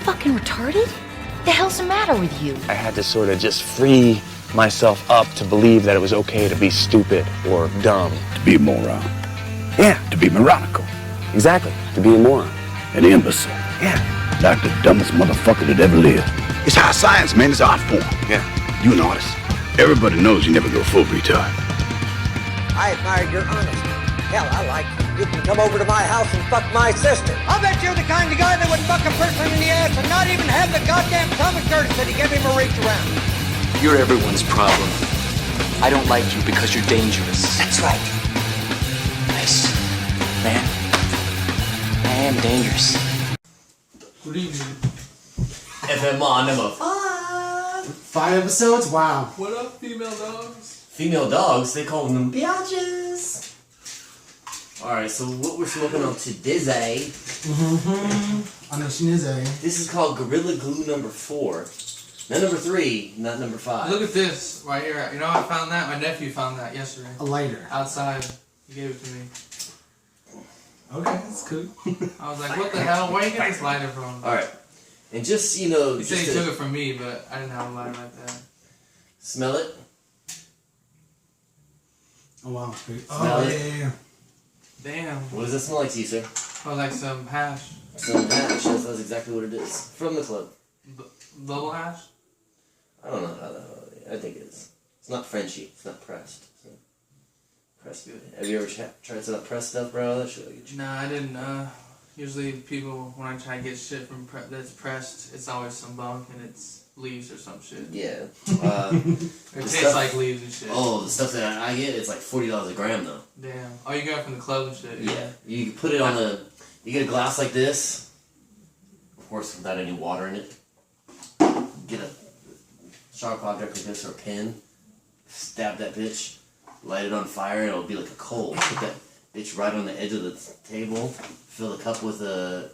fucking retarded? The hell's the matter with you? I had to sort of just free myself up to believe that it was okay to be stupid or dumb. To be a moron. Yeah. To be moronical. Exactly. To be a moron. An imbecile. Yeah. Like the dumbest motherfucker that ever lived. It's high science, man. It's art form. Yeah. You an artist. Everybody knows you never go full retard. I admire your honesty. Hell, I like you. You can come over to my house and fuck my sister. I bet you're the kind of guy that would fuck a person in the ass and not even have the goddamn common courtesy to give him a reach around. You're everyone's problem. I don't like you because you're dangerous. That's right. Nice. Man, I am dangerous. What do you do? FMR number 5 episodes? Wow. What up, female dogs? female dogs. They call them biatches. Alright, so what we're smoking on today. I know she is a. This is called Gorilla Glue number 4. Not number 3, not number 5. Look at this right here. You know I found that? My nephew found that yesterday. A lighter. Outside. He gave it to me. Okay, that's cool. I was like, what the hell? Where you get this lighter from? Alright. And just, you know... He said he took it from me, but I didn't have a lighter like that. Smell it. Oh, wow. Smell it. Yeah. Damn. What does it smell like to you, sir? Oh, like some hash. Some hash. That's exactly what it is. From the club. Double hash? I don't know how the hell. I think it is. It's not Frenchy. It's not pressed. So. Pressed good. Have you ever tried some pressed stuff, bro? That shit will get you. Nah, I didn't. Usually people, when I try to get shit from that's pressed, it's always some bunk and it's leaves or some shit. Yeah. It tastes like leaves and shit. Oh, the stuff that I get, it's like $40 a gram though. Damn. Oh, you got it from the club and shit. Yeah. You put it on a. You get a glass like this. Of course, without any water in it. Get a sharp object like this or a pin. Stab that bitch. Light it on fire. It'll be like a coal. Put that bitch right on the edge of the table. Fill the cup with the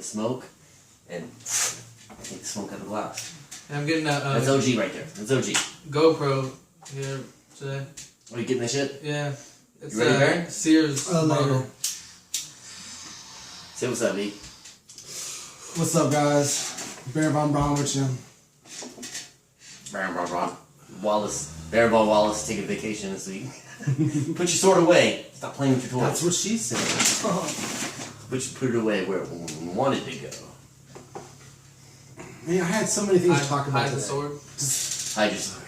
smoke, and take the smoke out of the glass. And I'm getting a. That's OG right there. That's OG. GoPro here today. Are you getting that shit? Yeah. It's You ready, Barry? Sears model. Say what's up, B. What's up, guys? Bear Von Braun with you. Braun. Wallace. Bearball Wallace taking vacation this week. Put your sword away. Stop playing with your toys. That's what she said. Put it away where it wanted to go. Man, I had so many things to talk about Hide the today. sword. Hide your sword.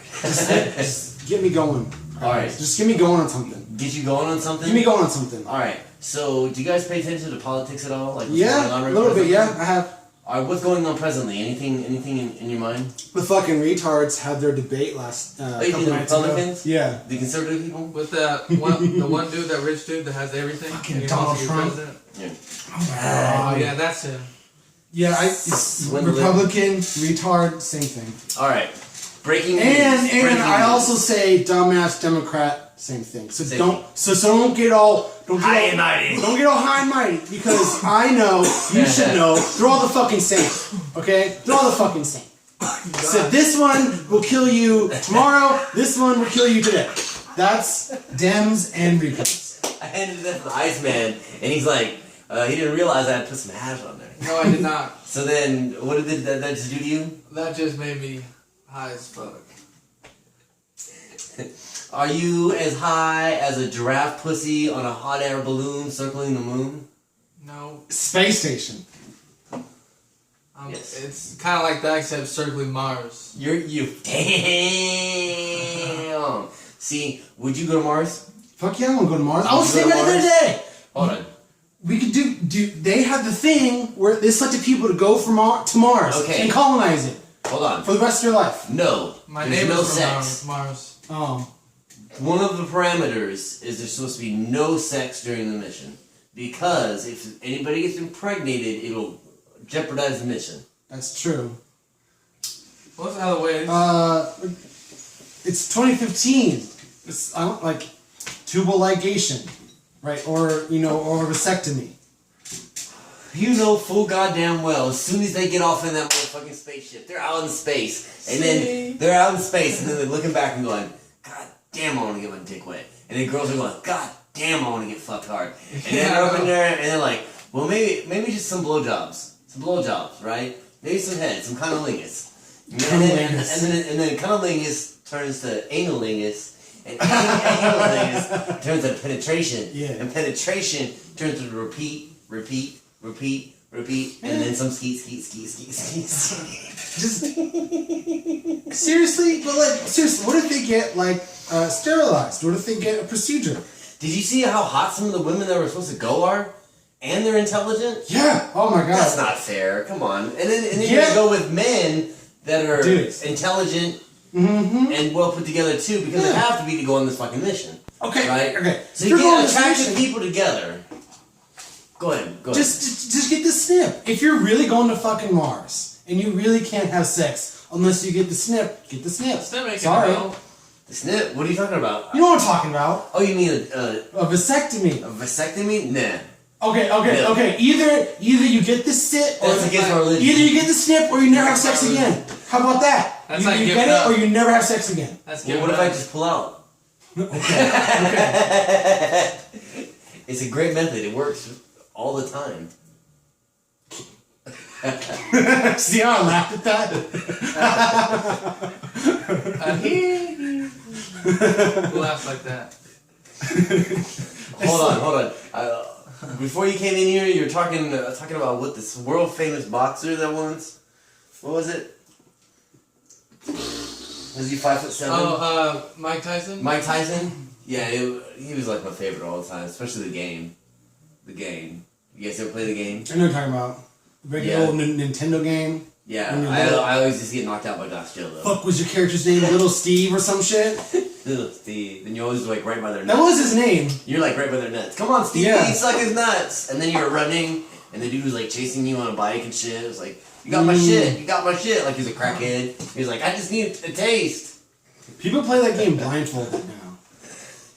Just get me going. Alright. Just get me going on something. Get you going on something? Get me going on something. Alright. So, do you guys pay attention to politics at all? Like what's Yeah, going on right a little presently? bit, yeah, I have. Alright, what's going on presently? Anything in your mind? The fucking retards had their debate last you couple mean the nights ago. Republicans? Yeah. The conservative people? With the one dude, that rich dude that has everything. Fucking and he Donald wants to be Trump. president. Yeah. Oh yeah, that's him. Yeah, it's Republican, retard, same thing. Alright. Breaking news. And Breaking I news. also say dumbass Democrat, same thing. So Same don't get all High and mighty. Don't get all high and mighty because I know you should know they're all the fucking same. Okay, they're all the fucking same. So this one will kill you tomorrow. This one will kill you today. That's Dems and Republicans. I handed that to the Iceman, and he's like, he didn't realize I had put some hash on there. No, I did not. So then, what did that just do to you? That just made me high as fuck. Are you as high as a giraffe pussy on a hot air balloon circling the moon? No. Space station. Yes. It's kind of like that except circling Mars. Damn. See, would you go to Mars? Fuck yeah, I want to go to Mars. I was Would you saying go to that the other Mars? day. Hold on. We could do. They have the thing where they selected people to go to Mars Okay. and colonize it Hold on. for the rest of your life. No. My there's neighbor's no from sex. Mars. Oh. One of the parameters is there's supposed to be no sex during the mission. Because if anybody gets impregnated, it'll jeopardize the mission. That's true. What's the other way? It's 2015. It's like tubal ligation, right? Or or vasectomy. You know full goddamn well, as soon as they get off in that motherfucking spaceship, they're out in space. And then they're out in space, and then they're looking back and going, God damn, I want to get my dick wet. And then girls are going, God damn, I want to get fucked hard. And then they're up in there, and they're like, well, maybe just some blowjobs. Some blowjobs, right? Maybe some head, some cunnilingus. And then cunnilingus turns to analingus. And analingus turns to penetration. Yeah. And penetration turns to repeat. And then some skeet. Just seriously, but like seriously, what if they get like sterilized? What if they get a procedure? Did you see how hot some of the women that were supposed to go are? And they're intelligent? Yeah. Oh my god. That's not fair. Come on. And then you're gonna go with men that are intelligent and well put together too, because they have to be to go on this fucking mission. Okay. Right? Okay. So you get attractive people together. Go ahead. Just get the snip. If you're really going to fucking Mars and you really can't have sex unless you get the snip, get the snip. Sorry. The snip? What are you talking about? You know what I'm talking about. Oh, you mean a vasectomy? A vasectomy? Nah. Okay. Either you get the snip, or that's against my religion. Either you get the snip, or you never have sex again. How about that? That's you get it, or you never have sex again. Well, what if I just pull out? Okay. It's a great method. It works all the time. See how I laughed at that? Who laughs like that? Hold on. Before you came in here, you were talking about what this world famous boxer that once. What was it? Was he 5'7"? Oh, Mike Tyson. Mike Tyson. Yeah, he was like my favorite all the time, especially the game. The game. You guys ever play the game? I know what you're talking about. Regular old Nintendo game. Yeah, I always just get knocked out by Doc Joe though. Fuck was your character's name? Little Steve or some shit? Little Steve. Then you always like right by their nuts. That was his name. You're like right by their nuts. Come on, Steve, suck his nuts. And then you were running, and the dude was like chasing you on a bike and shit. It was like, you got my shit, like he's a crackhead. He was like, I just need a taste. People play that game blindfolded now.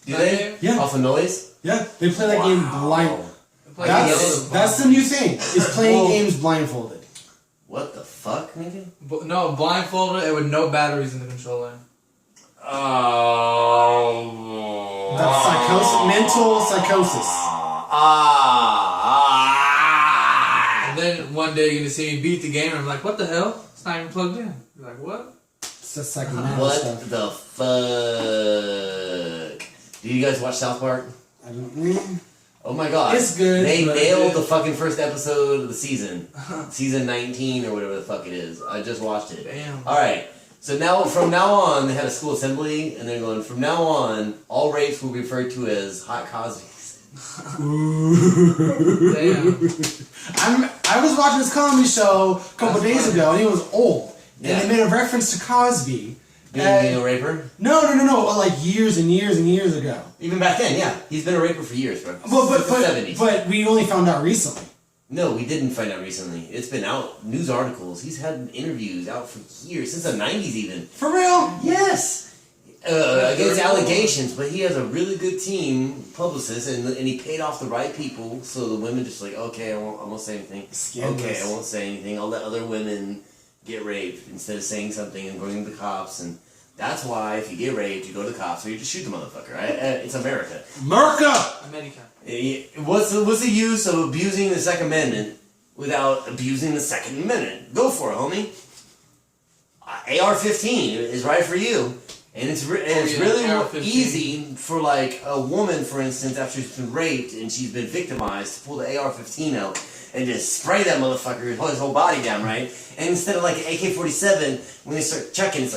Do they? Yeah. Off of noise? Yeah, they play that game blindfolded. That's the new thing, is playing games blindfolded. What the fuck, nigga? No, blindfolded and with no batteries in the controller. Oh. That's mental psychosis. And then one day you're gonna see me beat the game and I'm like, what the hell? It's not even plugged in. You're like, what? It's just like stuff. What the fuck? Do you guys watch South Park? I don't. Oh my god. It's good. They nailed the fucking first episode of the season. Season 19 or whatever the fuck it is. I just watched it. Damn. Alright. So now, from now on, they had a school assembly, and they're going, from now on, all rapes will be referred to as hot Cosby's. Damn. I was watching this comedy show a couple days ago, and it was old. And they made a reference to Cosby. Being a raper? No, like years and years and years ago. Even back then, yeah. He's been a raper for years, bro. But we only found out recently. No, we didn't find out recently. It's been out, news articles. He's had interviews out for years, since the 90s even. For real? Yes! Against allegations, but he has a really good team, publicist, and he paid off the right people, so the women just like, okay, I won't say anything. Scandalous. Okay, I won't say anything. I'll let other women get raped instead of saying something and going to the cops, and that's why if you get raped, you go to the cops or you just shoot the motherfucker, right? It's America. America! What's the use of abusing the Second Amendment without abusing the Second Amendment? Go for it, homie. AR-15 is right for you. And it's really easy for like a woman, for instance, after she's been raped and she's been victimized, to pull the AR-15 out and just spray that motherfucker and hold his whole body down, right? And instead of like an AK-47, when they start chucking, it's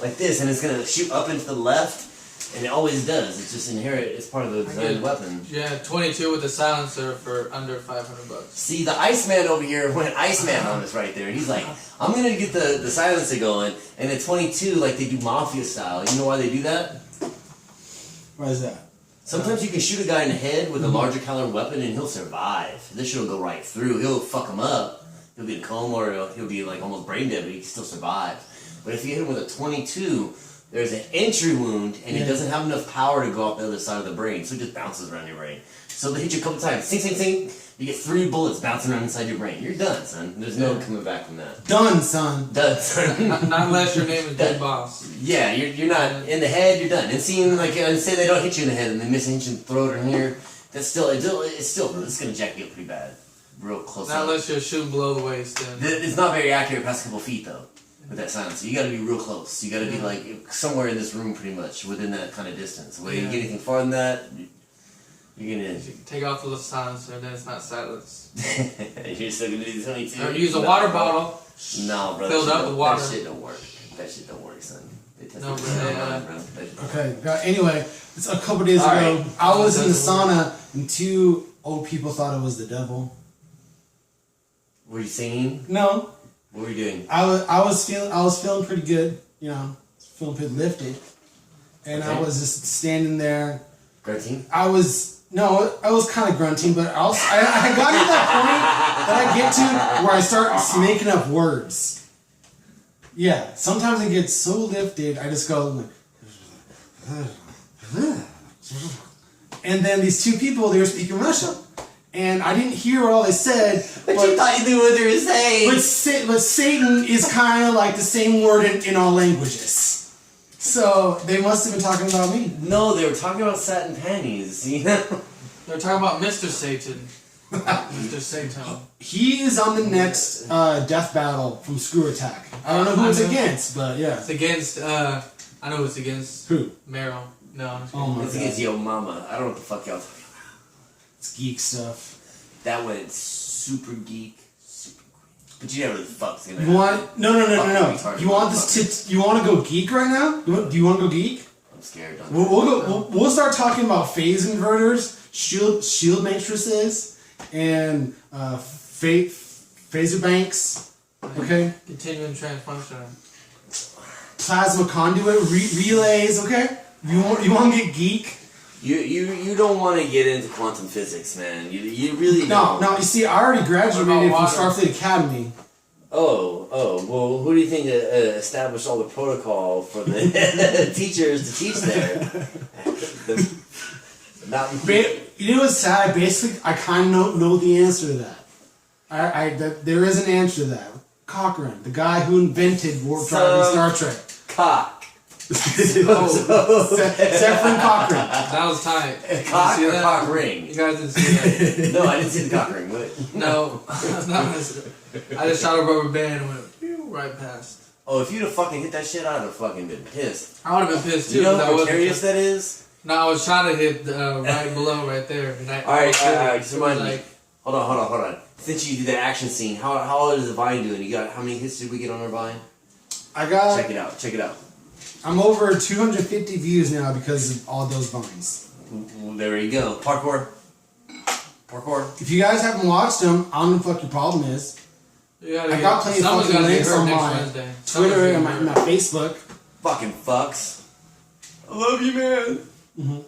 like this, and it's gonna shoot up into the left, and it always does. It's just inherent. It's part of the design weapon. Yeah, 22 with the silencer for under $500. See, the Iceman over here went Iceman on us right there. He's like, I'm gonna get the silencer going, and at 22, like they do mafia style. You know why they do that? Why is that? Sometimes you can shoot a guy in the head with a larger caliber weapon, and he'll survive. This shit will go right through. He'll fuck him up. He'll be in a coma, or he'll be like almost brain dead, but he can still survive. But if you hit him with a 22, there's an entry wound, and it doesn't have enough power to go off the other side of the brain, so it just bounces around your brain. So they hit you a couple times, sing, sing, sing. You get 3 bullets bouncing around inside your brain. You're done, son. There's no coming back from that. Done, son. Done, son. Not unless your name is Big Boss. Yeah, you're not in the head. You're done. And seeing like, say they don't hit you in the head and they miss an inch in the throat or here, that's still it's gonna jack you up pretty bad. real close Not up. unless you're shooting below the waist. Then. It's not very accurate past a couple feet though. With that silencer, you got to be real close. You got to be like somewhere in this room, pretty much within that kind of distance. When you get anything farther than that, you're gonna take off the silencer, then it's not silence. You're still gonna do 22. Or use a water bottle. No, bro. Filled up with water. That shit don't work. That shit don't work, son. No, bro. Okay. Anyway, it's a couple days ago. I was in the sauna and 2 old people thought it was the devil. Were you singing? No. What were you doing? I was feeling pretty good, you know, feeling pretty lifted, and I was just standing there. Grunting? I was kind of grunting, but I had gotten to that point that I get to where I start making up words. Yeah, sometimes I get so lifted, I just go like, and then these 2 people, they were speaking Russian. And I didn't hear what all they said. But you thought you knew what they were saying. But Satan is kind of like the same word in all languages. So they must have been talking about me. No, they were talking about satin panties. You know? They were talking about Mr. Satan. Mr. Satan. He is on the next death battle from Screw Attack. I don't know who it's against, but yeah. It's against, I know who it's against. Who? Meryl. No. It's against Yo Mama. I don't know what the fuck y'all talking about. It's geek stuff. That went super geek, super great. But you never really fuck's gonna You want no. You want this to? You want to go geek right now? Do you want to go geek? I'm scared. We'll start talking about phase inverters, shield matrices, and phaser banks. Okay. Continuing transfunction. Plasma conduit relays. Okay. You want to get geek? You don't want to get into quantum physics, man. You really don't. No. You see, I already graduated from Starfleet Academy. Oh. Well, who do you think established all the protocol for the teachers to teach there? You know what's sad? Basically, I kind of know the answer to that. There is an answer to that. Cochrane, the guy who invented warp drive in Star Trek. Cock. Severin Cochrane. That was tight. Cock or cock ring? You guys didn't see that. No, I didn't see the cock ring. What? No. I just shot a rubber band and went pew, right past. Oh, if you'd have fucking hit that shit, I'd have fucking been pissed. I would have been pissed too. You know how precarious that is? No, I was trying to hit right below, right there. Alright, just remind me. Hold on. Since you did that action scene, how is the Vine doing? You got how many hits did we get on our Vine? Check it out. I'm over 250 views now because of all those vines. Well, there you go. Parkour. If you guys haven't watched them, I don't know what the fuck your problem is. I got plenty of fucking links on my Twitter and my Facebook. Fucking fucks. I love you, man. Mm-hmm.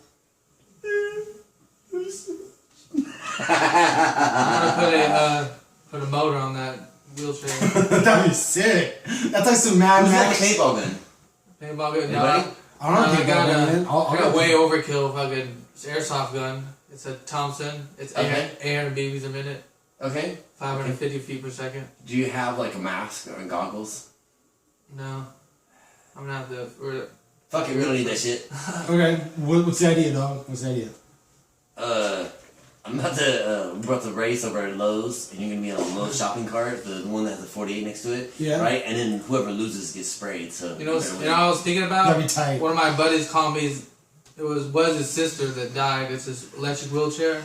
I'm gonna put a motor on that wheelchair. That'd be sick. That's like some Mad Max. Who's got the paintball gun? Paintball gun? No, I don't think I got way overkill fucking airsoft gun. It's a Thompson. It's Okay. 800 BBs a minute. Okay. 550 feet per second. Do you have like a mask or goggles? No. I'm not the... Fuck it, we don't need that shit. Okay, what's the idea, dog? What's the idea? I'm about to race over at Lowe's, and you're gonna be on a Lowe's shopping cart, the one that has the 48 next to it. Yeah. Right? And then whoever loses gets sprayed, so... You know what I was thinking about? That'd be tight. One of my buddies called me... It was his sister that died. It's his electric wheelchair.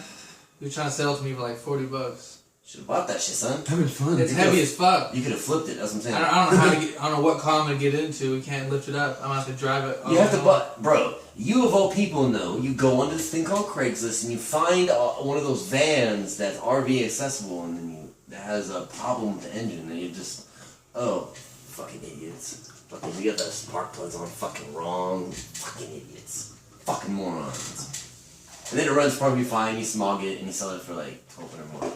He was trying to sell it to me for like $40. Should've bought that shit, son. That'd be fun. It's heavy as fuck. You could've flipped it, that's what I'm saying. I don't know how to get... I don't know what car I'm gonna get into. We can't lift it up. I'm gonna have to drive it. You have to, bro, you of all people know, you go onto this thing called Craigslist and you find one of those vans that's RV accessible and then that has a problem with the engine and you just, fucking idiots. Fucking, we got the spark plugs on fucking wrong. Fucking idiots. Fucking morons. And then it runs probably fine, you smog it and you sell it for like $1,200 more.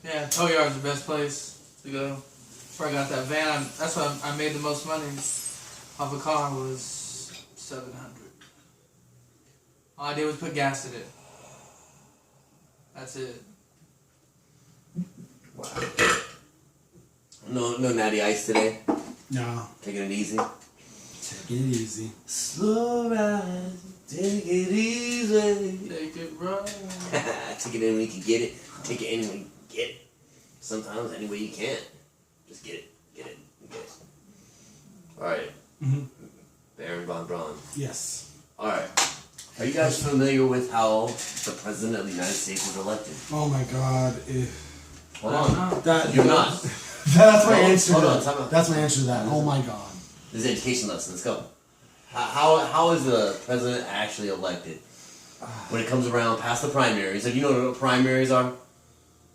Yeah, tow yard's the best place to go. Before I got that van, that's why I made the most money off a car was $700. All I did was put gas in it. That's it. Wow. No natty ice today? No. Taking it easy? Taking it easy. Slow ride, take it easy. Take it right. Take it in when you can get it. Take it in when you can get it. sometimes any way you can. Just get it. Alright. Baron von Braun. Yes. Alright. Are you guys familiar with how the President of the United States was elected? Oh my God. Hold on. That, You're not. That's my answer to hold on, that. time out. That's my answer to that. Oh my God. This is an education lesson. Let's go. How is the president actually elected? When it comes around past the primaries, like you know what primaries are?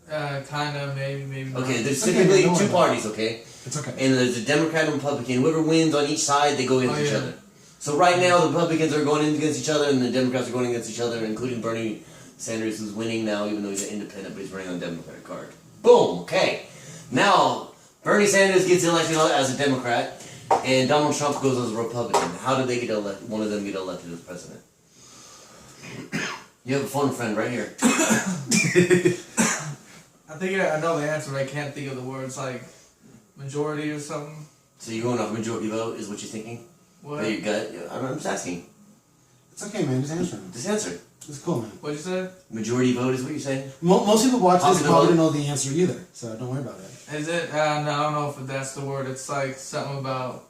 Kind of, maybe not. Okay, there's Okay, typically don't worry two about parties, okay? It's okay. And there's a Democrat and Republican. Whoever wins on each side, they go against each other. So right now, the Republicans are going in against each other, and the Democrats are going against each other, including Bernie Sanders, who's winning now, even though he's an independent, but he's running on a Democratic card. Boom. Okay. Now Bernie Sanders gets elected as a Democrat, and Donald Trump goes as a Republican. How did they get elected? One of them get elected as president. You have a phone friend right here. I think I know the answer, but I can't think of the words, like majority or something. So you're going off majority vote, is what you're thinking? What? Or your gut? I'm just asking. It's okay, man. Just answer him. Just answer. It's cool, man. What'd you say? Majority vote is what you're saying? Most people watch this Popular probably vote? don't know the answer either, so don't worry about it. Is it? No, I don't know if that's the word. It's like something about,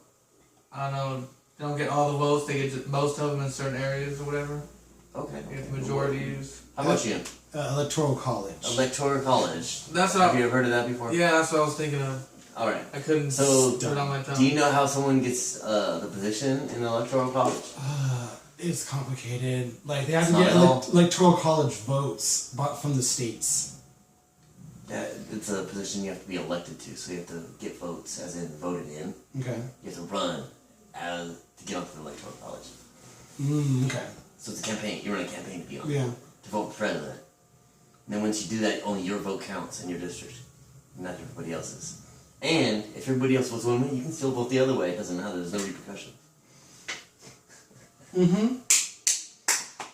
I don't know, they don't get all the votes, they get most of them in certain areas or whatever. Okay. You get the majority used. How about you? Electoral college. Electoral college. That's Have what, you ever heard of that before? yeah, that's what I was thinking of. Alright. I couldn't So, put it on my tongue. do you know how someone gets the position in the electoral college? It's complicated. Like they have to It's get not at all. electoral college votes from the states. Yeah, it's a position you have to be elected to, so you have to get votes, as in voted in. Okay. You have to run to get onto the electoral college. Okay. So it's a campaign. You run a campaign to be on. Yeah. To vote for president. And then once you do that, only your vote counts in your district, not everybody else's. And if everybody else votes one way, you can still vote the other way. It doesn't matter. There's no repercussions.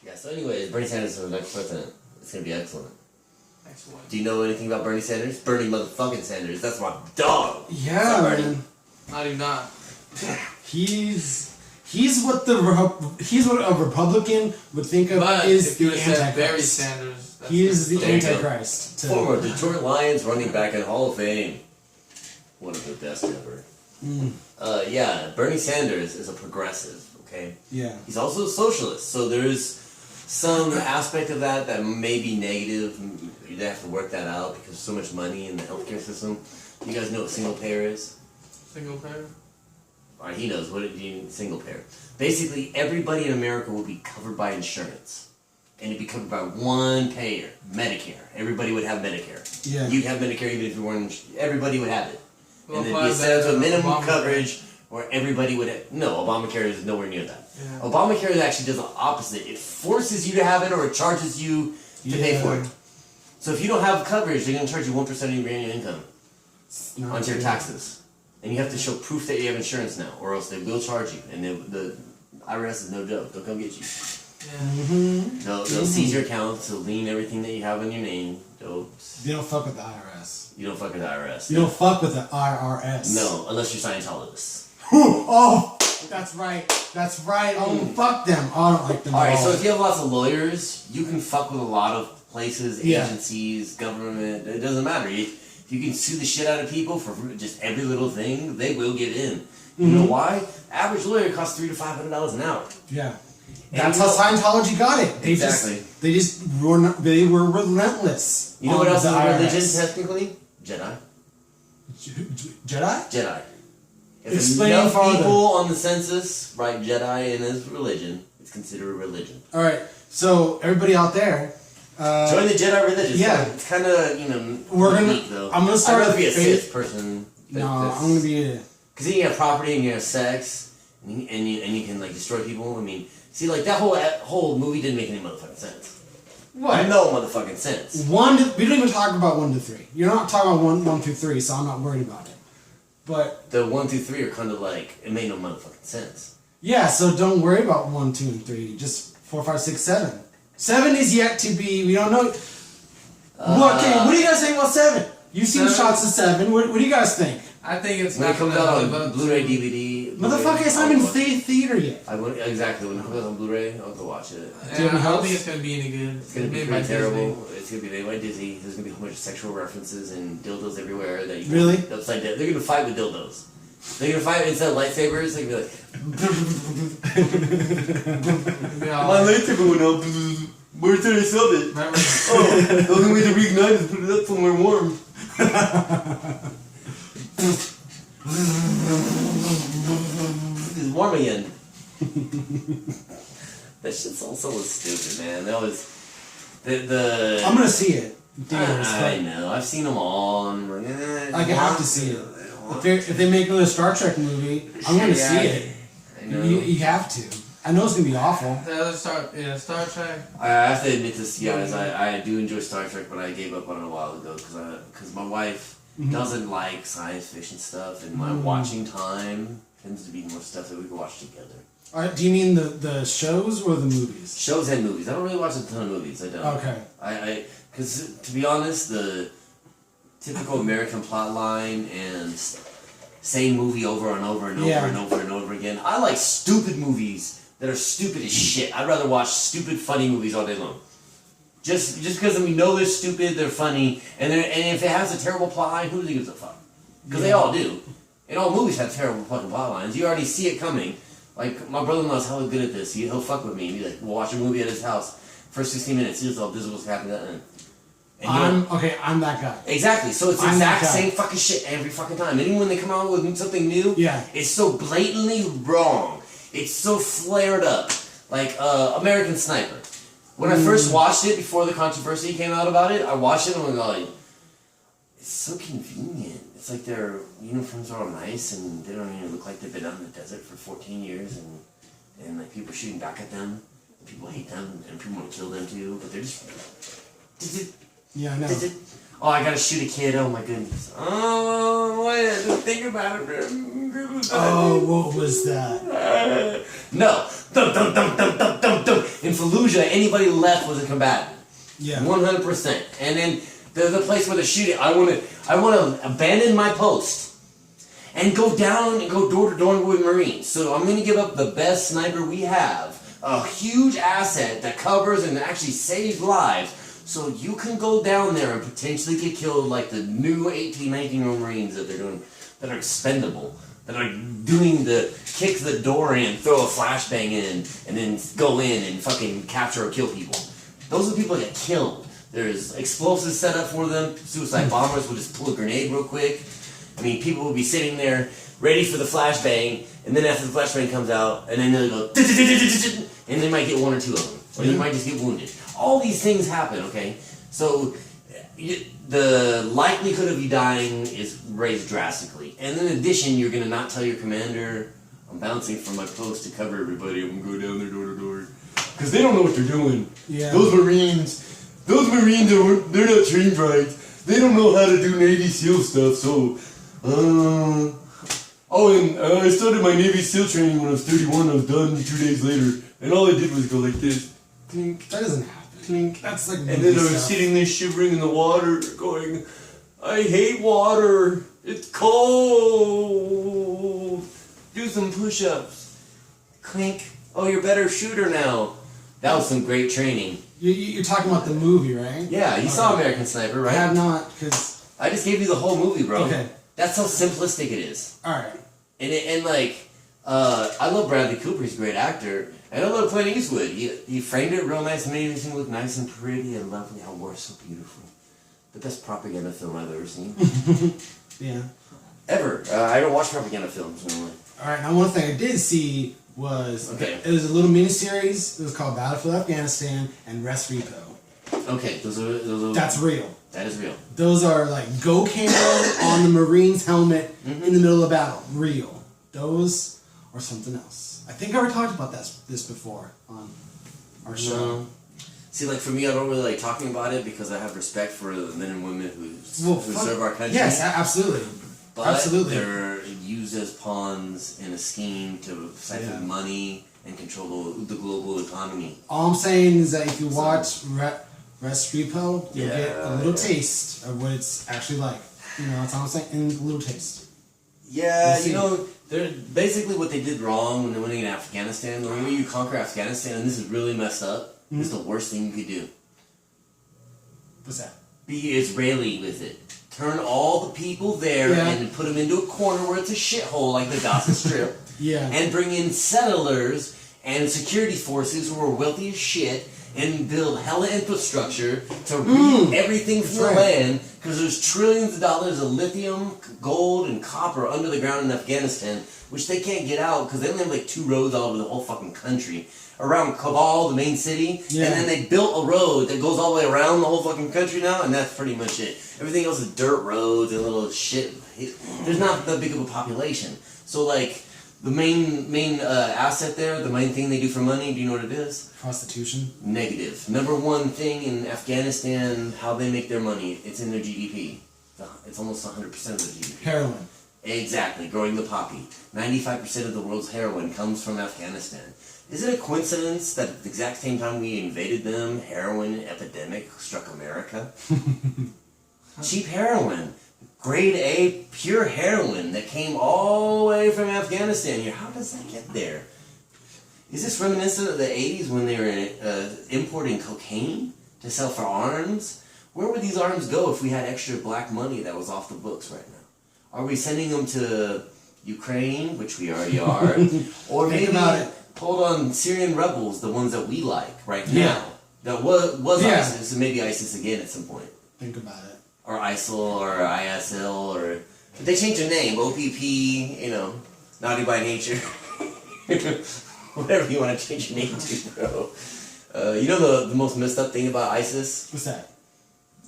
Yeah. So anyways, Bernie Sanders is the next president. It's gonna be excellent. Excellent. Do you know anything about Bernie Sanders? Bernie motherfucking Sanders. That's my dog. Yeah, What's up, man. I do not. He's what a Republican would think of But is if you the would have said Barry Antichrist. Sanders, that's He is the There you go. Antichrist. to- Former Detroit Lions running back in Hall of Fame. One of the best ever. Yeah, Bernie Sanders is a progressive, okay? Yeah. He's also a socialist, so there's some aspect of that may be negative. They have to work that out because there's so much money in the healthcare system. You guys know what single payer is? single payer. Alright, he knows what it means, single payer. Basically, everybody in America will be covered by insurance. And it'd be covered by one payer, Medicare. Everybody would have Medicare. Yeah. You'd have Medicare even if you weren't, everybody would have it. Well, And it'd be apply set that to a to minimum Obamacare. coverage where everybody would have, no, Obamacare is nowhere near that. Yeah. Obamacare actually does the opposite. It forces you to have it or it charges you to pay for it. So if you don't have coverage, they're going to charge you 1% of your annual income onto your taxes. And you have to show proof that you have insurance now, or else they will charge you. And the IRS is no joke. They'll come get you. Yeah. They'll seize your account, to lien everything that you have in your name. You don't fuck with the IRS. You don't fuck with the IRS. You don't fuck with the IRS. No, unless you're Scientologists. Oh, that's right. That's right. Oh, fuck them. I don't like them. Alright, at all. so if you have lots of lawyers, you can fuck with a lot of places, Yeah. agencies, government. It doesn't matter. If you can sue the shit out of people for just every little thing, they will give in. You know why? Average lawyer costs $300 to $500 an hour. Yeah. And That's you how know- Scientology got it. Exactly. They were relentless. You know what on else is the a IRS. religion, technically? Jedi. Jedi? Jedi. If Explain enough farther. people on the census write Jedi in his religion, it's considered a religion. All right. So everybody out there, Join the Jedi religion. yeah. It's kind of, you know, We're gonna- unique, though. I'm gonna start I'd rather a be a faith- Sith person. no, I'm gonna be. Because then you have property and you have sex, and you can, like, destroy people. I mean, see, like, that whole movie didn't make any motherfucking sense. What? No motherfucking sense. We don't even talk about 1 to 3. You're not talking about 1 through 3, so I'm not worried about it. But The 1, 2, 3 are kind of like, it made no motherfucking sense. yeah, so don't worry about 1, 2, and 3. Just 4, 5, 6, 7. 7 is yet to be. We don't know. What do you guys think about 7? You've seen shots of 7. What do you guys think? I think it's when not it comes gonna out live on up Blu-ray, to- DVD. Motherfucker, it's not even theater yet. Exactly. When it comes out on Blu-ray, I'll go watch it. And I don't think it's gonna be any good. It's gonna be made by pretty terrible. Disney. It's gonna be made by Disney. There's gonna be a whole bunch of sexual references and dildos everywhere. That you Really? Upside down. They're gonna fight with dildos. They're gonna fight instead of lightsabers. They're gonna be like, my lightsaber went out. Where did I sell it? Remember? Oh, the only way to reignite is put it up somewhere warm. It's warm again. That shit's also stupid, man. That was the. I'm gonna see it. in theaters, I but know. I've seen them all. And I'm like, I have to see it. If they make another Star Trek movie, I'm gonna see it. I know. You have to. I know it's gonna be awful. The other Star Trek. I have to admit this, guys. I do enjoy Star Trek, but I gave up on it a while ago because my wife doesn't like science fiction stuff, and my watching time tends to be more stuff that we can watch together. Do you mean the shows or the movies? Shows and movies. I don't really watch a ton of movies. I don't. Okay. Because to be honest, the typical American plot line and same movie over and over and over and over and over again. I like stupid movies that are stupid as shit. I'd rather watch stupid, funny movies all day long. Just because we know they're stupid, they're funny, and if it has a terrible plot line, who gives a fuck? Because they all do. And all movies have terrible fucking plot lines. You already see it coming. Like, my brother-in-law's hella good at this. He'll fuck with me and be like, we'll watch a movie at his house. First 16 minutes, this is what's happening. I'm that guy. Exactly. So it's the exact same fucking shit every fucking time. And even when they come out with something new, it's so blatantly wrong. It's so flared up. Like American Sniper. When I first watched it, before the controversy came out about it, I watched it and I'm like, it's so convenient. It's like their uniforms are all nice and they don't even look like they've been out in the desert for 14 years and like people are shooting back at them. And people hate them and people want to kill them too, but they're just... Yeah, I know. Oh, I gotta shoot a kid. Oh my goodness. Oh, I had to think about it. Oh, what was that? No. Dum, dum, dum, dum, dum, dum, dum. In Fallujah, anybody left was a combatant. Yeah. 100%. And then the place where they're shooting, I want to abandon my post and go down and go door to door with Marines. So I'm going to give up the best sniper we have, a huge asset that covers and actually saves lives. So you can go down there and potentially get killed like the new 18, 19-year-old Marines that they're doing, that are expendable, that are doing the kick the door in, throw a flashbang in, and then go in and fucking capture or kill people. Those are the people that get killed. There's explosives set up for them. Suicide bombers will just pull a grenade real quick. I mean, people will be sitting there ready for the flashbang, and then after the flashbang comes out, and then they'll go, and they might get one or two of them, or you might just get wounded. All these things happen, okay? So the likelihood of you dying is raised drastically. And in addition, you're going to not tell your commander, I'm bouncing from my post to cover everybody, I'm going to go down there door to door. Because they don't know what they're doing. Yeah. Those Marines, they're not trained right. They don't know how to do Navy SEAL stuff, so... I started my Navy SEAL training when I was 31, I was done 2 days later. And all I did was go like this. Clink. That doesn't happen. Clink. That's like... And then I was sitting there shivering in the water, going, I hate water. It's cold. Do some push-ups. Clink. Oh, you're a better shooter now. That was some great training. You're talking about the movie, right? Yeah, you saw American Sniper, right? I have not, because... I just gave you the whole movie, bro. Okay. That's how simplistic it is. Alright. I love Bradley Cooper, he's a great actor. And I love Clint Eastwood. He framed it real nice and made everything look nice and pretty and lovely. How war's so beautiful. The best propaganda film I've ever seen. Yeah. Ever. I don't watch propaganda films normally. Alright, now one thing I did see was... Okay. It was a little miniseries. It was called Battlefield Afghanistan and Rest Repo. Okay, those are... That's real. That is real. Those are like go camo on the Marine's helmet in the middle of battle. Real. Those or something else. I think I already talked about this before on our show. No. See, like for me, I don't really like talking about it because I have respect for the men and women who serve our country. Yes, absolutely. But absolutely. They're used as pawns in a scheme to siphon money and control the global economy. All I'm saying is that if you watch Rest repo, you'll get a little taste of what it's actually like. You know, that's all I'm saying, and a little taste. Yeah, you know, they're basically what they did wrong when they went into Afghanistan. When you conquer Afghanistan, and this is really messed up, this is the worst thing you could do. What's that? Be Israeli with it. Turn all the people there and put them into a corner where it's a shithole like the Gaza Strip. And bring in settlers and security forces who are wealthy as shit and build hella infrastructure to read everything from the land, because there's trillions of dollars of lithium, gold, and copper under the ground in Afghanistan, which they can't get out because they only have like 2 roads all over the whole fucking country. Around Kabul, the main city, and then they built a road that goes all the way around the whole fucking country now, and that's pretty much it. Everything else is dirt roads and little shit. There's not that big of a population. So like, the main asset there, the main thing they do for money, do you know what it is? Prostitution. Negative. Number one thing in Afghanistan, how they make their money, it's in their GDP. It's almost 100% of their GDP. Heroin. Exactly, growing the poppy. 95% of the world's heroin comes from Afghanistan. Is it a coincidence that at the exact same time we invaded them, heroin epidemic struck America? Cheap heroin. Grade A pure heroin that came all the way from Afghanistan here. How does that get there? Is this reminiscent of the 80s when they were importing cocaine to sell for arms? Where would these arms go if we had extra black money that was off the books right now? Are we sending them to Ukraine, which we already are? Or maybe, hold on, Syrian rebels, the ones that we like right now. That was ISIS, and maybe ISIS again at some point. Think about it. Or ISIL, or ISL, or... But they changed their name, OPP, you know, Naughty by Nature. Whatever you want to change your name to, bro. You know the most messed up thing about ISIS? What's that?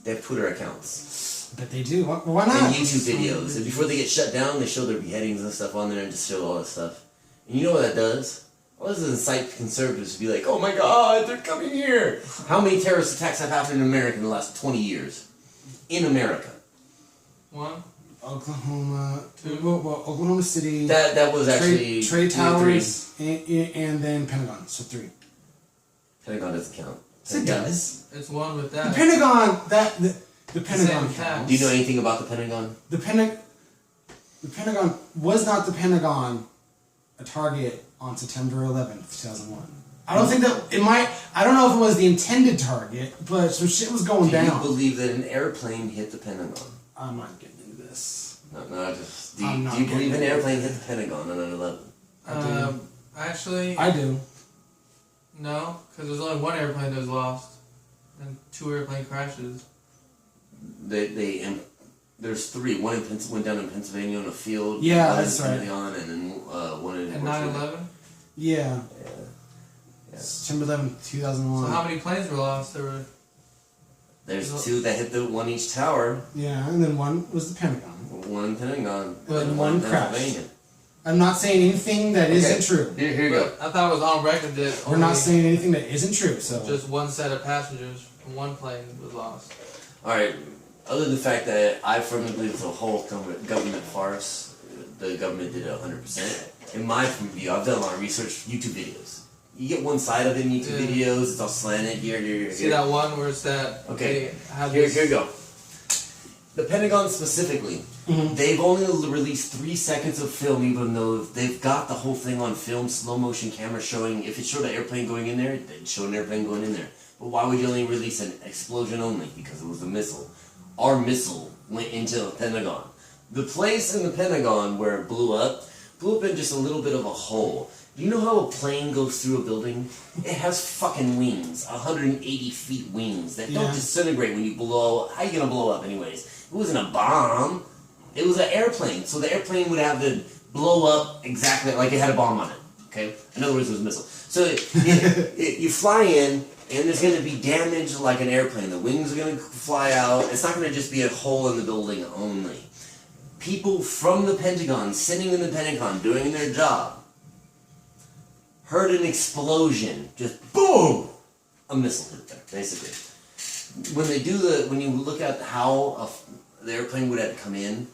They have Twitter accounts. But they do. Why not? And YouTube videos. And before they get shut down, they show their beheadings and stuff on there and just show all that stuff. And you know what that does? Well, this is incite conservatives to be like, oh my god, they're coming here. How many terrorist attacks have happened in America in the last 20 years? In America. 1. Oklahoma. 2. Well, Oklahoma City. That was actually... Trade Towers, and then Pentagon. So 3. Pentagon doesn't count. It does. It's 1 with that. The Pentagon, the Pentagon counts. Do you know anything about the Pentagon? The Pentagon was not the Pentagon a target on September 11th, 2001. I don't think that it might. I don't know if it was the intended target, but some shit was going down. Do you believe that an airplane hit the Pentagon? I'm not getting into this. No, just. Do you believe an airplane hit the Pentagon on 9/11? Actually. I do. No, because there's only 1 airplane that was lost, and 2 airplane crashes. There's 3. One went down in Pennsylvania on a field. Yeah, that's right. And then one in. And 9/11. Yeah. September 11th, 2001. So how many planes were lost? There's 2 that hit the 1 each tower. Yeah, and then 1 was the Pentagon. 1 Pentagon. And 1 crashed. I'm not saying anything that isn't true. Here you go. I thought it was on record that we're not saying anything that isn't true. So just 1 set of passengers from 1 plane was lost. All right. Other than the fact that I firmly believe it's a whole government farce, the government did it 100%. In my view, I've done a lot of research, YouTube videos. You get one side of it in YouTube videos, it's all slanted, here. See that one where it's that... Okay, here you go. The Pentagon specifically, they've only released 3 seconds of film, even though they've got the whole thing on film, slow motion camera showing, if it showed an airplane going in there, they'd show an airplane going in there. But why would you only release an explosion only? Because it was a missile. Our missile went into the Pentagon. The place in the Pentagon where it blew up in just a little bit of a hole. Do you know how a plane goes through a building? It has fucking wings, 180 feet wings that don't disintegrate when you blow. How are you gonna blow up anyways? It wasn't a bomb. It was an airplane. So the airplane would have to blow up exactly like it had a bomb on it. Okay? In other words, it was a missile. So you fly in, and there's going to be damage like an airplane. The wings are going to fly out. It's not going to just be a hole in the building only. People from the Pentagon, sitting in the Pentagon, doing their job, heard an explosion. Just boom! A missile hit there, basically. When you look at how the airplane would have to come in,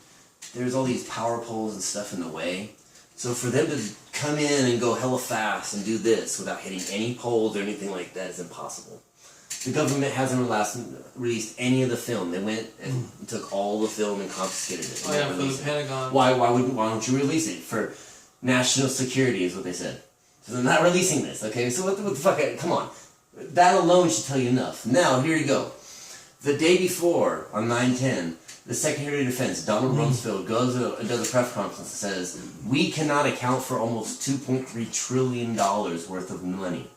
there's all these power poles and stuff in the way. So for them to come in and go hella fast and do this without hitting any poles or anything like that is impossible. The government hasn't released any of the film. They went and took all the film and confiscated it. Oh yeah, for the Pentagon. Why don't you release it? For national security is what they said. So they're not releasing this, okay? So what the fuck? Come on. That alone should tell you enough. Now, here you go. The day before, on 9/10, the Secretary of Defense, Donald Rumsfeld, goes and does a press conference and says, we cannot account for almost $2.3 trillion worth of money.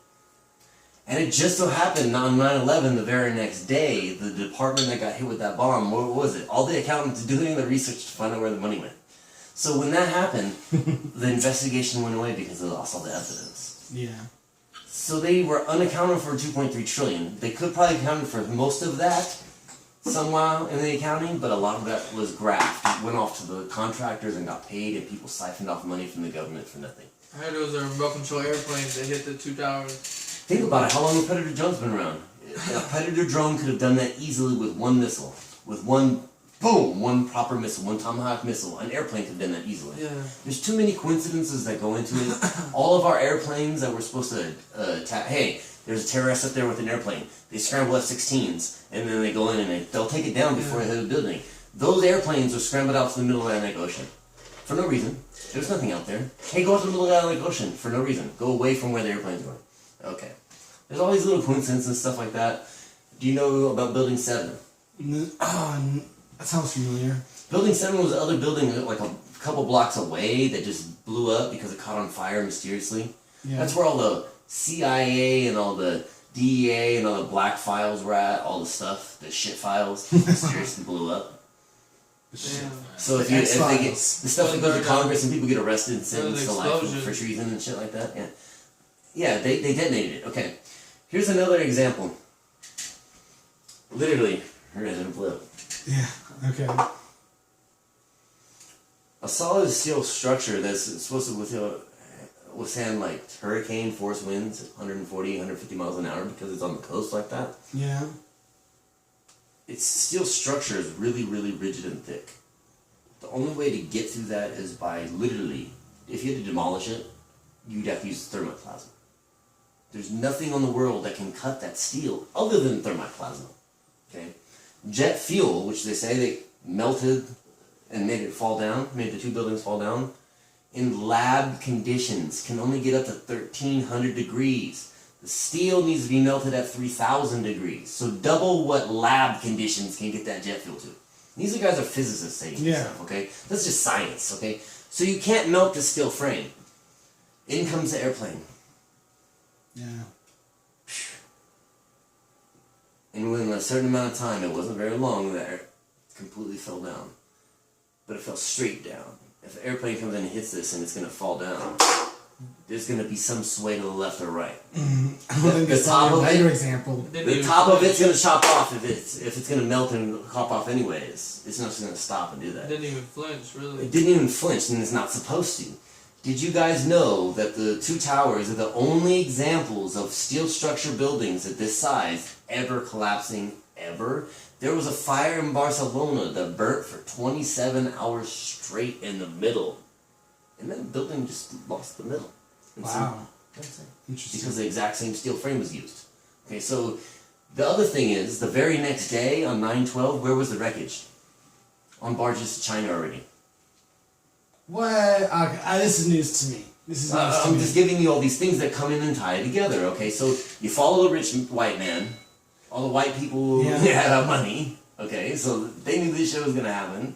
And it just so happened on 9/11, the very next day, the department that got hit with that bomb, what was it? All the accountants doing the research to find out where the money went. So when that happened, the investigation went away because they lost all the evidence. Yeah. So they were unaccounted for 2.3 trillion. They could probably account for most of that somehow in the accounting, but a lot of that was graft. It went off to the contractors and got paid, and people siphoned off money from the government for nothing. I heard it was a remote control airplane that hit the 2 towers. Think about it. How long have Predator drones been around? A Predator drone could have done that easily with one missile. With one, boom, one proper missile, one Tomahawk missile. An airplane could have done that easily. Yeah. There's too many coincidences that go into it. All of our airplanes that we're supposed to attack. Hey, there's a terrorist up there with an airplane. They scramble F-16s, and then they go in and they'll take it down before they hit a building. Those airplanes are scrambled out to the middle of the Atlantic Ocean. For no reason. There's nothing out there. Hey, go out to the middle of the Atlantic Ocean. For no reason. Go away from where the airplane's going. Okay. There's all these little coincidences and stuff like that. Do you know about Building 7? That sounds familiar. Building 7 was the other building like a couple blocks away that just blew up because it caught on fire mysteriously. Yeah. That's where all the CIA and all the DEA and all the black files were at, all the stuff, the shit files, mysteriously blew up. Damn. So if they get the stuff that goes to Congress and people get arrested and sentenced to life for treason and shit like that, yeah, they detonated it. Okay, here's another example. Literally, here it blew up. Yeah. Okay. A solid steel structure that's supposed to withstand like hurricane force winds, 140, 150 miles an hour because it's on the coast like that. Yeah. Its steel structure is really, really rigid and thick. The only way to get through that is by literally, if you had to demolish it, you'd have to use thermite plasma. There's nothing on the world that can cut that steel other than thermite plasma. Okay? Jet fuel, which they say they melted and made it fall down, made the two buildings fall down, in lab conditions can only get up to 1,300 degrees. The steel needs to be melted at 3,000 degrees. So double what lab conditions can get that jet fuel to. These guys are physicists saying this stuff, okay? That's just science, okay? So you can't melt the steel frame. In comes the airplane. Yeah. And within a certain amount of time, it wasn't very long, that completely fell down. But it fell straight down. If an airplane comes in and hits this and it's going to fall down, there's going to be some sway to the left or right. The top of it, example. The top of it's going to chop off if it's going to melt and chop off anyways. It's not just going to stop and do that. It didn't even flinch, really. It didn't even flinch, and it's not supposed to. Did you guys know that the two towers are the only examples of steel structure buildings at this size ever collapsing ever? There was a fire in Barcelona that burnt for 27 hours straight in the middle. And that building just lost the middle. Wow. Interesting. Because the exact same steel frame was used. Okay, so the other thing is, the very next day on 9/12, where was the wreckage? On barges to China already. What? This is news to me. This is news to I'm me. just giving you all these things that come in and tie together, okay? So you follow the rich white man. All the white people had money, okay? So they knew this shit was going to happen.